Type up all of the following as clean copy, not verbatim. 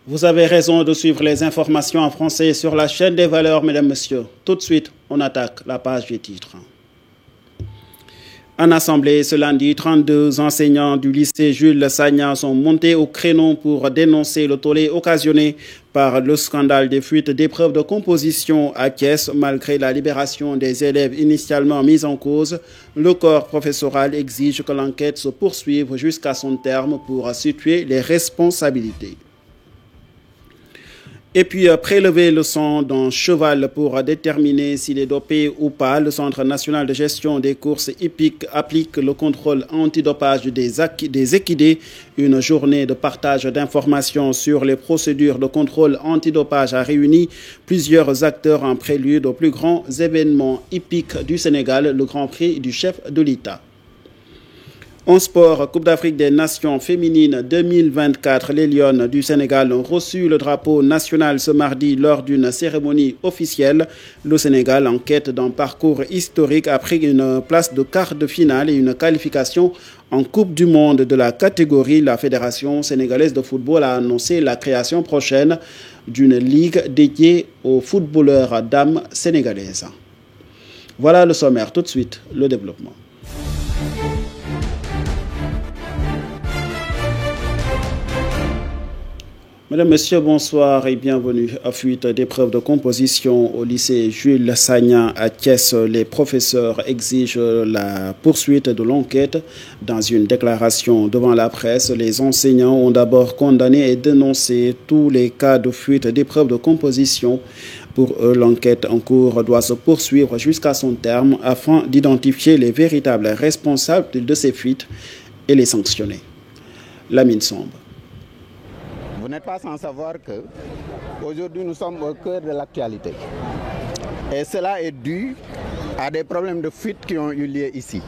Vous avez raison de suivre les informations en français sur la chaîne des valeurs, mesdames, messieurs. Tout de suite, on attaque la page des titres. En assemblée, ce lundi, 32 enseignants du lycée Jules Sagna sont montés au créneau pour dénoncer le tollé occasionné par le scandale des fuites d'épreuves de composition à Thiès. Malgré la libération des élèves initialement mis en cause, le corps professoral exige que l'enquête se poursuive jusqu'à son terme pour situer les responsabilités. Et puis prélever le sang d'un cheval pour déterminer s'il est dopé ou pas. Le Centre national de gestion des courses hippiques applique le contrôle antidopage des équidés. Une journée de partage d'informations sur les procédures de contrôle antidopage a réuni plusieurs acteurs en prélude aux plus grands événements hippiques du Sénégal, le Grand Prix du chef de l'État. En sport, Coupe d'Afrique des Nations féminines 2024, les Lions du Sénégal ont reçu le drapeau national ce mardi lors d'une cérémonie officielle. Le Sénégal, en quête d'un parcours historique, a pris une place de quart de finale et une qualification en Coupe du Monde de la catégorie. La Fédération sénégalaise de football a annoncé la création prochaine d'une ligue dédiée aux footballeurs dames sénégalaises. Voilà le sommaire. Tout de suite, le développement. Mesdames, Messieurs, bonsoir et bienvenue à Fuite d'épreuves de composition au lycée Jules Sagna à Thiès. Les professeurs exigent la poursuite de l'enquête. Dans une déclaration devant la presse, les enseignants ont d'abord condamné et dénoncé tous les cas de fuite d'épreuves de composition. Pour eux, l'enquête en cours doit se poursuivre jusqu'à son terme afin d'identifier les véritables responsables de ces fuites et les sanctionner. Lamine Sombe. Vous n'êtes pas sans savoir que aujourd'hui nous sommes au cœur de l'actualité. Et cela est dû à des problèmes de fuite qui ont eu lieu ici.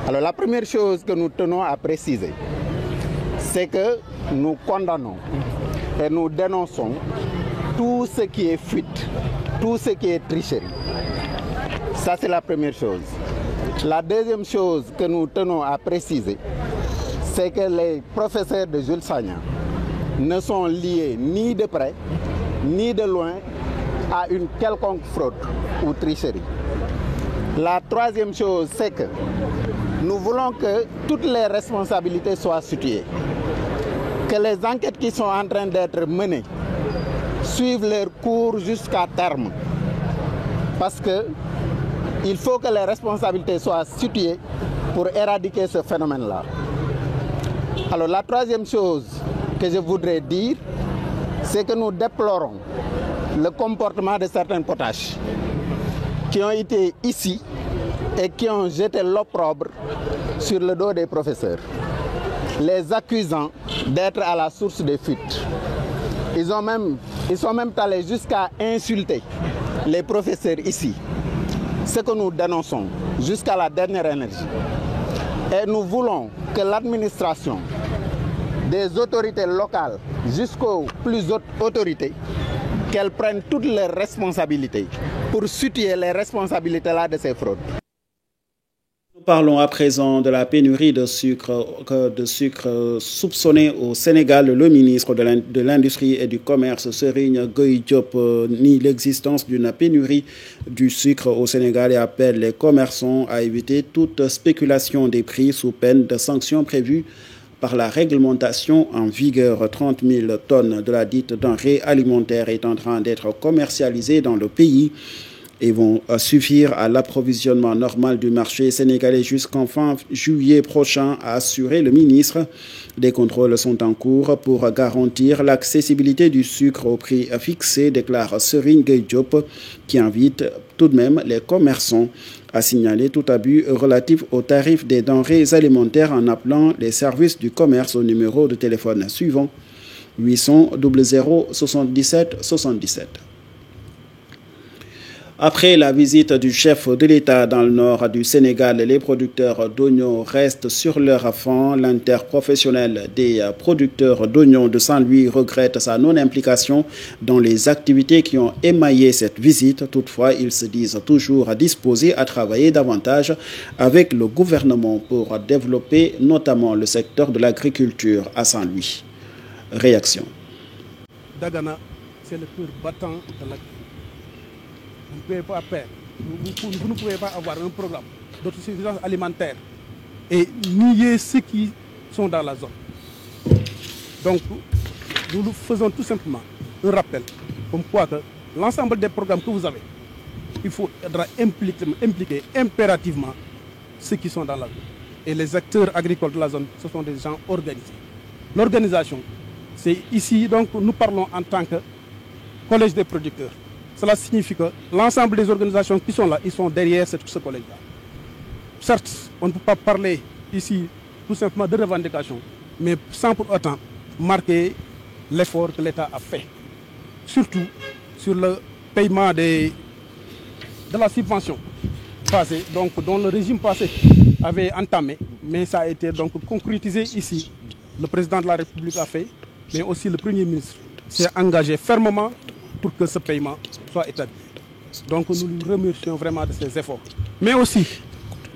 Alors la première chose que nous tenons à préciser, c'est que nous condamnons et nous dénonçons tout ce qui est fuite, tout ce qui est tricherie. Ça, c'est la première chose. La deuxième chose que nous tenons à préciser, c'est que les professeurs de Jules Sagna ne sont liés ni de près, ni de loin à une quelconque fraude ou tricherie. La troisième chose, c'est que nous voulons que toutes les responsabilités soient situées, que les enquêtes qui sont en train d'être menées suivent leur cours jusqu'à terme, parce qu'il faut que les responsabilités soient situées pour éradiquer ce phénomène-là. Alors la troisième chose que je voudrais dire, c'est que nous déplorons le comportement de certains potaches qui ont été ici et qui ont jeté l'opprobre sur le dos des professeurs, les accusant d'être à la source des fuites. Ils sont même allés jusqu'à insulter les professeurs ici, ce que nous dénonçons jusqu'à la dernière énergie. Et nous voulons que l'administration, des autorités locales jusqu'aux plus hautes autorités, qu'elles prennent toutes leurs responsabilités pour situer les responsabilités-là de ces fraudes. Nous parlons à présent de la pénurie de sucre soupçonnée au Sénégal. Le ministre de l'Industrie et du Commerce, Serigne Gueye Diop, nie l'existence d'une pénurie du sucre au Sénégal et appelle les commerçants à éviter toute spéculation des prix sous peine de sanctions prévues par la réglementation en vigueur. 30 000 tonnes de la dite denrée alimentaire est en train d'être commercialisée dans le pays et vont suffire à l'approvisionnement normal du marché sénégalais jusqu'en fin juillet prochain, a assuré le ministre. Des contrôles sont en cours pour garantir l'accessibilité du sucre au prix fixé, déclare Serigne Gueye Diop, qui invite tout de même les commerçants à signaler tout abus relatif aux tarifs des denrées alimentaires en appelant les services du commerce au numéro de téléphone suivant 800 00 77 77. Après la visite du chef de l'État dans le nord du Sénégal, les producteurs d'oignons restent sur leur faim. L'interprofessionnel des producteurs d'oignons de Saint-Louis regrette sa non-implication dans les activités qui ont émaillé cette visite. Toutefois, ils se disent toujours disposés à travailler davantage avec le gouvernement pour développer notamment le secteur de l'agriculture à Saint-Louis. Réaction. Dagana, c'est le cœur battant de la. Vous ne pouvez pas faire. Vous ne pouvez pas avoir un programme d'autosuffisance alimentaire et nier ceux qui sont dans la zone. Donc, nous faisons tout simplement un rappel, comme quoi que l'ensemble des programmes que vous avez, il faudra impliquer impérativement ceux qui sont dans la zone. Et les acteurs agricoles de la zone, ce sont des gens organisés. L'organisation, c'est ici, donc nous parlons en tant que collège des producteurs. Cela signifie que l'ensemble des organisations qui sont là, ils sont derrière ce collège-là. Certes, on ne peut pas parler ici tout simplement de revendication, mais sans pour autant marquer l'effort que l'État a fait. Surtout sur le paiement de la subvention passée, donc dont le régime passé avait entamé, mais ça a été donc concrétisé ici. Le président de la République a fait, mais aussi le Premier ministre s'est engagé fermement pour que ce paiement soit établi. Donc nous nous remercions vraiment de ces efforts. Mais aussi,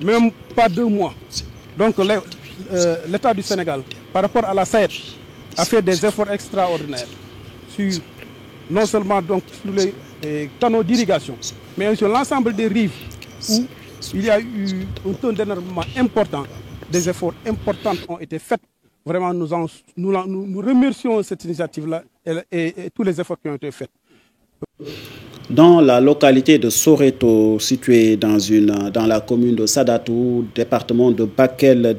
même pas 2 mois, donc l'État du Sénégal, par rapport à la SAED, a fait des efforts extraordinaires sur non seulement donc sur les canaux d'irrigation, mais sur l'ensemble des rives où il y a eu un taux d'énervement important. Des efforts importants ont été faits. Vraiment, nous remercions cette initiative-là et tous les efforts qui ont été faits. Dans la localité de Soreto, située dans la commune de Sadatou, département de Bakel,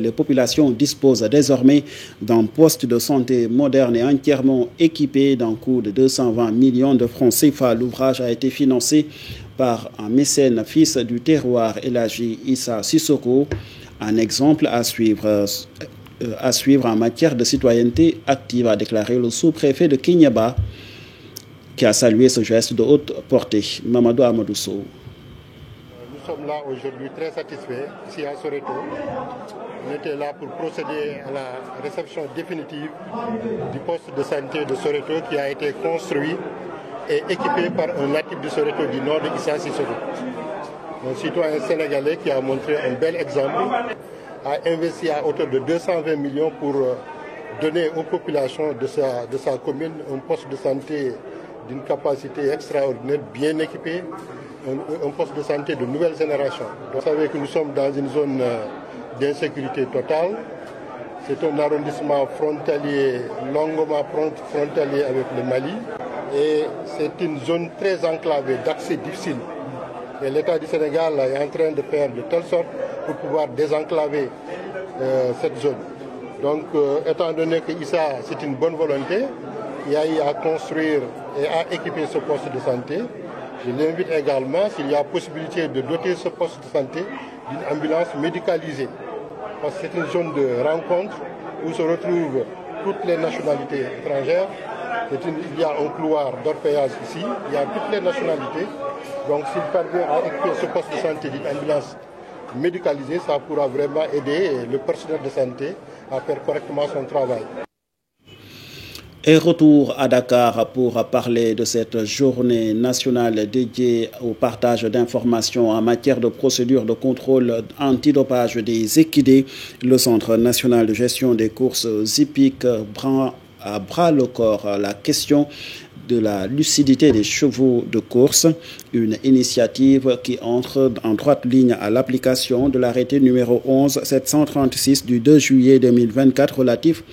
les populations disposent désormais d'un poste de santé moderne et entièrement équipé d'un coût de 220 millions de francs CFA. L'ouvrage a été financé par un mécène fils du terroir, Elhaji Issa Sissoko. Un exemple à suivre en matière de citoyenneté active, a déclaré le sous-préfet de Kinyaba, qui a salué ce geste de haute portée. Mamadou Amadousso. Nous sommes là aujourd'hui très satisfaits, ici à Soreto. On était là pour procéder à la réception définitive du poste de santé de Soreto qui a été construit et équipé par un natif de Soreto du nord de Issa Sissoko. Un citoyen sénégalais qui a montré un bel exemple, a investi à hauteur de 220 millions pour donner aux populations de sa commune un poste de santé d'une capacité extraordinaire, bien équipé, un poste de santé de nouvelle génération. Vous savez que nous sommes dans une zone d'insécurité totale. C'est un arrondissement frontalier, longuement frontalier avec le Mali. Et c'est une zone très enclavée, d'accès difficile. Et l'État du Sénégal est en train de faire de telle sorte pour pouvoir désenclaver cette zone. Donc, étant donné que Issa, c'est une bonne volonté, il y a eu à construire et à équiper ce poste de santé. Je l'invite également, s'il y a possibilité de doter ce poste de santé d'une ambulance médicalisée. Parce que c'est une zone de rencontre où se retrouvent toutes les nationalités étrangères. Il y a un couloir d'orpaillage ici, il y a toutes les nationalités. Donc s'il parvient à équiper ce poste de santé d'une ambulance médicalisée, ça pourra vraiment aider le personnel de santé à faire correctement son travail. Et retour à Dakar pour parler de cette journée nationale dédiée au partage d'informations en matière de procédures de contrôle antidopage des équidés. Le Centre national de gestion des courses hippiques prend à bras le corps la question de la lucidité des chevaux de course, une initiative qui entre en droite ligne à l'application de l'arrêté numéro 11-736 du 2 juillet 2024 relatif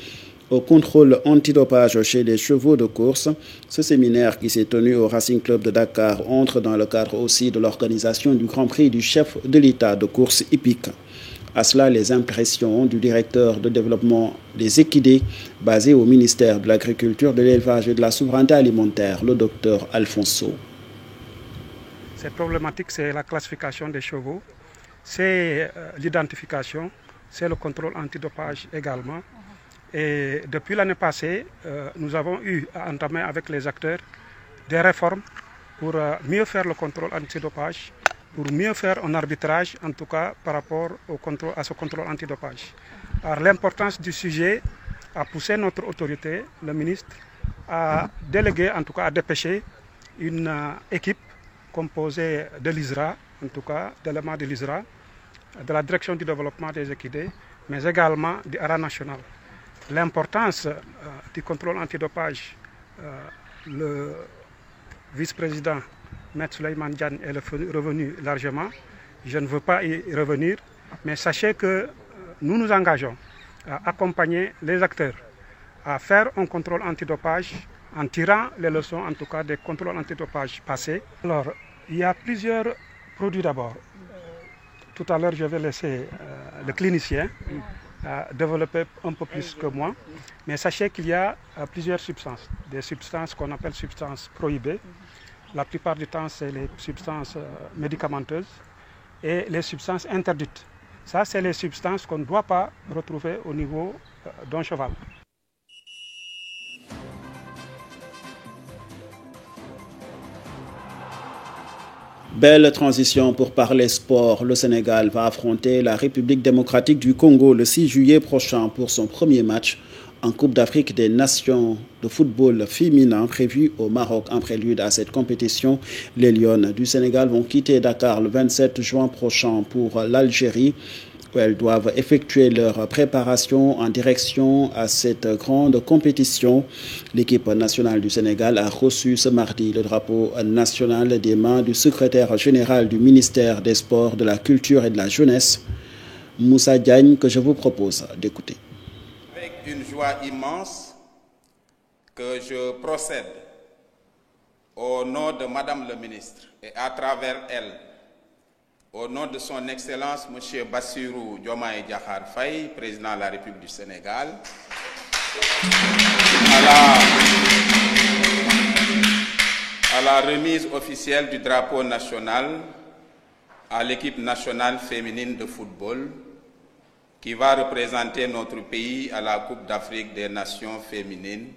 au contrôle antidopage chez les chevaux de course. Ce séminaire qui s'est tenu au Racing Club de Dakar entre dans le cadre aussi de l'organisation du Grand Prix du chef de l'État de course hippique. À cela, les impressions du directeur de développement des équidés basé au ministère de l'Agriculture, de l'Élevage et de la Souveraineté alimentaire, le docteur Alfonso. Cette problématique, c'est la classification des chevaux, c'est l'identification, c'est le contrôle antidopage également. Et depuis l'année passée, nous avons eu à entamer avec les acteurs des réformes pour mieux faire le contrôle antidopage, pour mieux faire un arbitrage, en tout cas par rapport à ce contrôle antidopage. Alors l'importance du sujet a poussé notre autorité, le ministre, à déléguer, en tout cas à dépêcher une équipe composée de l'ISRA, en tout cas d'éléments de l'ISRA, de la direction du développement des équidés, mais également du ARA national. l'importance du contrôle antidopage, le vice-président M. Souleymane Diagne est revenu largement. Je ne veux pas y revenir, mais sachez que nous nous engageons à accompagner les acteurs à faire un contrôle antidopage en tirant les leçons, en tout cas, des contrôles antidopage passés. Alors, il y a plusieurs produits d'abord. Tout à l'heure, je vais laisser le clinicien développer un peu plus que moi. Mais sachez qu'il y a plusieurs substances. Des substances qu'on appelle substances prohibées. La plupart du temps, c'est les substances médicamenteuses et les substances interdites. Ça, c'est les substances qu'on ne doit pas retrouver au niveau d'un cheval. Belle transition pour parler sport. Le Sénégal va affronter la République démocratique du Congo le 6 juillet prochain pour son premier match en Coupe d'Afrique des Nations de football féminin prévu au Maroc. En prélude à cette compétition, les Lions du Sénégal vont quitter Dakar le 27 juin prochain pour l'Algérie, où elles doivent effectuer leur préparation en direction à cette grande compétition. L'équipe nationale du Sénégal a reçu ce mardi le drapeau national des mains du secrétaire général du ministère des Sports, de la Culture et de la Jeunesse, Moussa Diagne, que je vous propose d'écouter. Avec une joie immense que je procède au nom de Madame le ministre et à travers elle, au nom de son Excellence, M. Bassirou Diomaye Diakhar Faye, président de la République du Sénégal, à la remise officielle du drapeau national à l'équipe nationale féminine de football qui va représenter notre pays à la Coupe d'Afrique des Nations féminines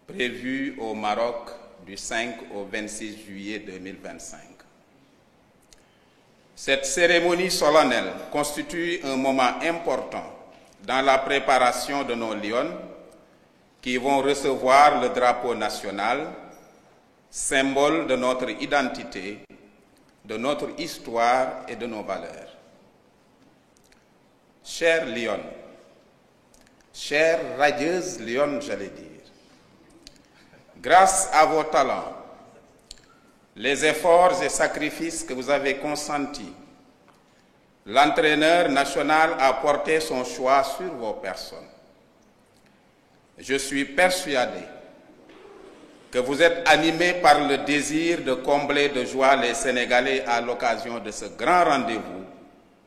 prévue au Maroc du 5 au 26 juillet 2025. Cette cérémonie solennelle constitue un moment important dans la préparation de nos lions qui vont recevoir le drapeau national, symbole de notre identité, de notre histoire et de nos valeurs. Chers lions, chères radieuses lionnes, j'allais dire, grâce à vos talents, les efforts et sacrifices que vous avez consentis, l'entraîneur national a porté son choix sur vos personnes. Je suis persuadé que vous êtes animés par le désir de combler de joie les Sénégalais à l'occasion de ce grand rendez-vous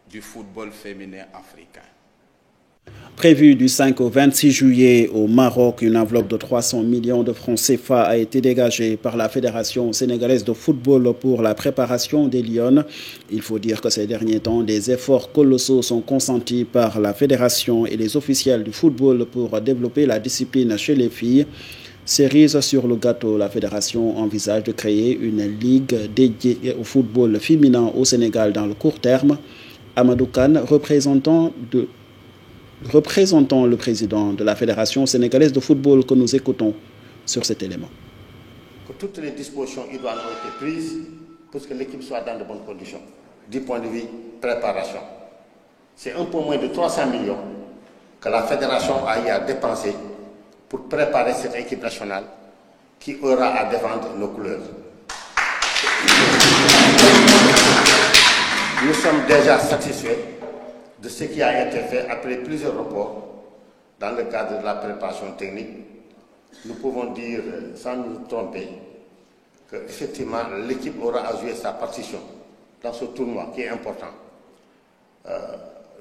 du football féminin africain. Prévu du 5 au 26 juillet au Maroc, une enveloppe de 300 millions de francs CFA a été dégagée par la Fédération sénégalaise de football pour la préparation des Lions. Il faut dire que ces derniers temps, des efforts colossaux sont consentis par la Fédération et les officiels du football pour développer la discipline chez les filles. Cerise sur le gâteau, la Fédération envisage de créer une ligue dédiée au football féminin au Sénégal dans le court terme. Amadou Kane, représentant le président de la Fédération sénégalaise de football, que nous écoutons sur cet élément. Que toutes les dispositions idoines ont été prises pour que l'équipe soit dans de bonnes conditions, du point de vue préparation. C'est un peu moins de 300 millions que la Fédération a eu à dépenser pour préparer cette équipe nationale qui aura à défendre nos couleurs. Nous sommes déjà satisfaits de ce qui a été fait après plusieurs reports dans le cadre de la préparation technique. Nous pouvons dire, sans nous tromper, qu'effectivement l'équipe aura à jouer sa partition dans ce tournoi qui est important.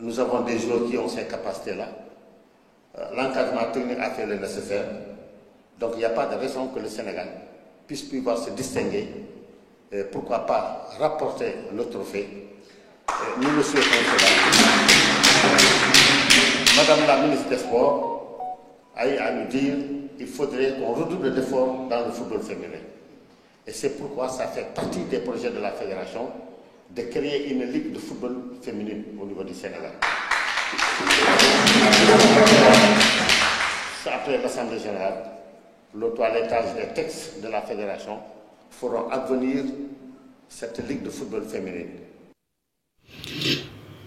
Nous avons des joueurs qui ont ces capacités-là. L'encadrement technique a fait le nécessaire. Donc il n'y a pas de raison que le Sénégal puisse pouvoir se distinguer. Et pourquoi pas rapporter le trophée. Nous le souhaitons cela. Madame la ministre des Sports a eu à nous dire qu'il faudrait qu'on redouble d'efforts dans le football féminin. Et c'est pourquoi ça fait partie des projets de la Fédération de créer une ligue de football féminine au niveau du Sénégal. Après l'Assemblée générale, le toilettage des textes de la Fédération feront advenir cette ligue de football féminine.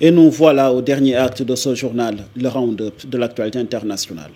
Et nous voilà au dernier acte de ce journal, le round-up de l'actualité internationale.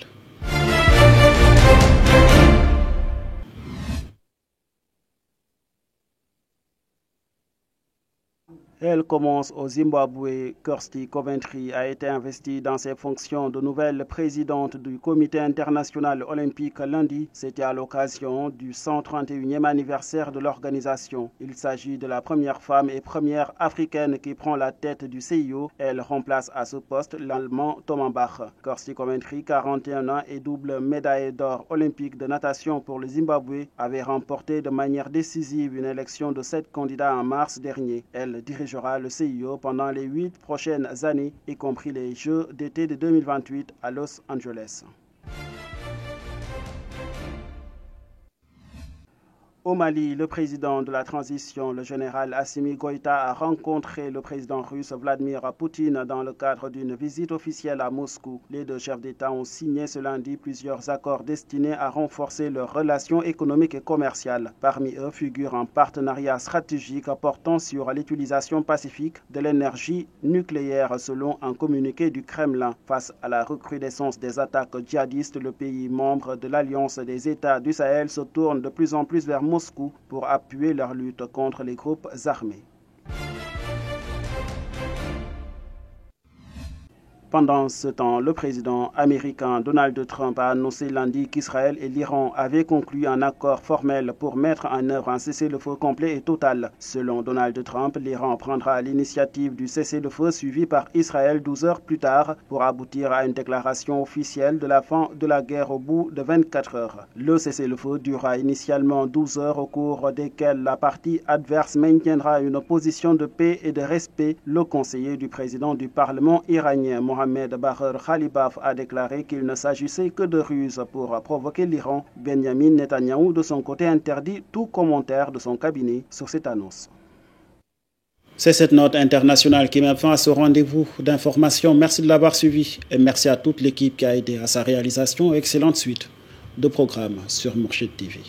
Elle commence au Zimbabwe. Kirsty Coventry a été investie dans ses fonctions de nouvelle présidente du Comité international olympique lundi. C'était à l'occasion du 131e anniversaire de l'organisation. Il s'agit de la première femme et première africaine qui prend la tête du CIO. Elle remplace à ce poste l'Allemand Thomas Bach. Kirsty Coventry, 41 ans et double médaille d'or olympique de natation pour le Zimbabwe, avait remporté de manière décisive une élection de 7 candidats en mars dernier. Elle dirigera le CIO pendant les 8 prochaines années, y compris les Jeux d'été de 2028 à Los Angeles. Au Mali, le président de la transition, le général Assimi Goïta, a rencontré le président russe Vladimir Poutine dans le cadre d'une visite officielle à Moscou. Les deux chefs d'État ont signé ce lundi plusieurs accords destinés à renforcer leurs relations économiques et commerciales. Parmi eux figure un partenariat stratégique portant sur l'utilisation pacifique de l'énergie nucléaire, selon un communiqué du Kremlin. Face à la recrudescence des attaques djihadistes, le pays membre de l'Alliance des États du Sahel se tourne de plus en plus vers Moscou pour appuyer leur lutte contre les groupes armés. Pendant ce temps, le président américain Donald Trump a annoncé lundi qu'Israël et l'Iran avaient conclu un accord formel pour mettre en œuvre un cessez-le-feu complet et total. Selon Donald Trump, l'Iran prendra l'initiative du cessez-le-feu suivi par Israël 12 heures plus tard pour aboutir à une déclaration officielle de la fin de la guerre au bout de 24 heures. Le cessez-le-feu durera initialement 12 heures au cours desquelles la partie adverse maintiendra une position de paix et de respect. Le conseiller du président du Parlement iranien, Mohamed Bagher Khalibaf, a déclaré qu'il ne s'agissait que de ruse pour provoquer l'Iran. Benjamin Netanyahou, de son côté, interdit tout commentaire de son cabinet sur cette annonce. C'est cette note internationale qui met fin à ce rendez-vous d'information. Merci de l'avoir suivi et merci à toute l'équipe qui a aidé à sa réalisation. Excellente suite de programmes sur Mourchid TV.